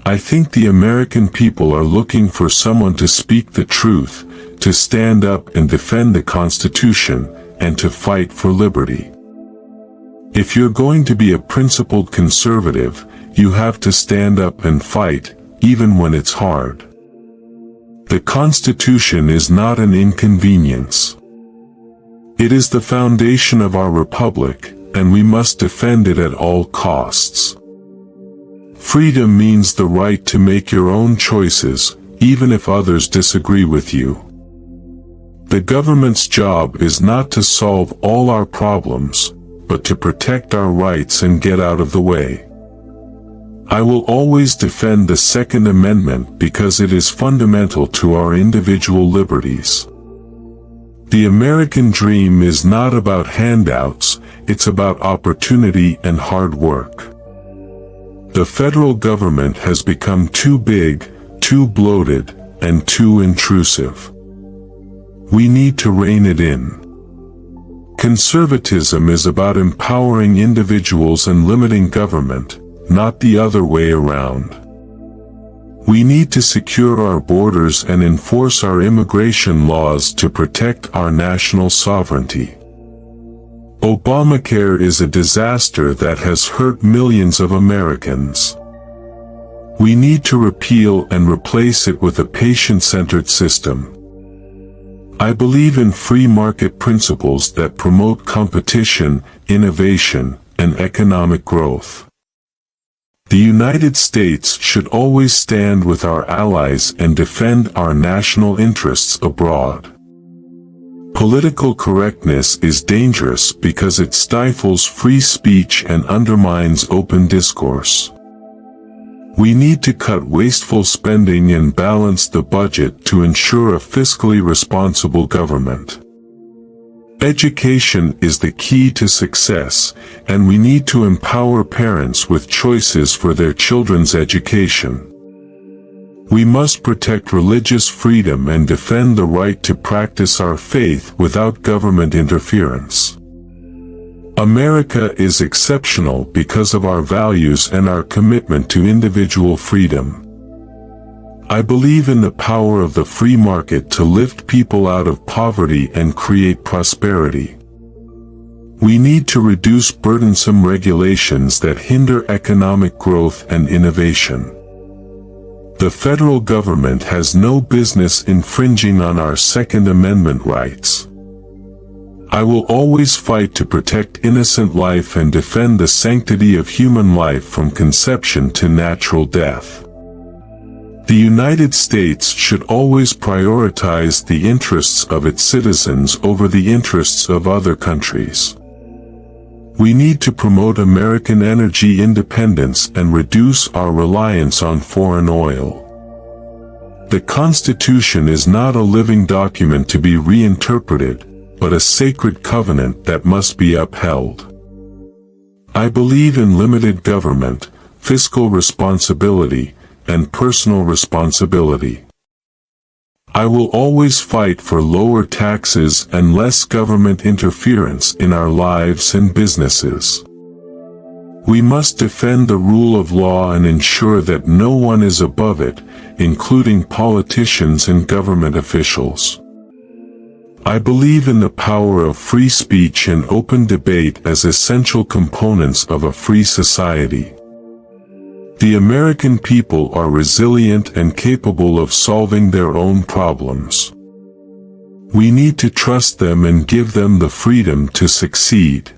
I think the American people are looking for someone to speak the truth, to stand up and defend the Constitution, and to fight for liberty. If you're going to be a principled conservative, you have to stand up and fight, even when it's hard. The Constitution is not an inconvenience. It is the foundation of our republic, and we must defend it at all costs. Freedom means the right to make your own choices, even if others disagree with you. The government's job is not to solve all our problems, but to protect our rights and get out of the way. I will always defend the Second Amendment because it is fundamental to our individual liberties. The American dream is not about handouts, it's about opportunity and hard work. The federal government has become too big, too bloated, and too intrusive. We need to rein it in. Conservatism is about empowering individuals and limiting government, not the other way around. We need to secure our borders and enforce our immigration laws to protect our national sovereignty. Obamacare is a disaster that has hurt millions of Americans. We need to repeal and replace it with a patient-centered system. I believe in free market principles that promote competition, innovation, and economic growth. The United States should always stand with our allies and defend our national interests abroad. Political correctness is dangerous because it stifles free speech and undermines open discourse. We need to cut wasteful spending and balance the budget to ensure a fiscally responsible government. Education is the key to success, and we need to empower parents with choices for their children's education. We must protect religious freedom and defend the right to practice our faith without government interference. America is exceptional because of our values and our commitment to individual freedom. I believe in the power of the free market to lift people out of poverty and create prosperity. We need to reduce burdensome regulations that hinder economic growth and innovation. The federal government has no business infringing on our Second Amendment rights. I will always fight to protect innocent life and defend the sanctity of human life from conception to natural death. The United States should always prioritize the interests of its citizens over the interests of other countries. We need to promote American energy independence and reduce our reliance on foreign oil. The Constitution is not a living document to be reinterpreted, but a sacred covenant that must be upheld. I believe in limited government, fiscal responsibility, and personal responsibility. I will always fight for lower taxes and less government interference in our lives and businesses. We must defend the rule of law and ensure that no one is above it, including politicians and government officials. I believe in the power of free speech and open debate as essential components of a free society. The American people are resilient and capable of solving their own problems. We need to trust them and give them the freedom to succeed.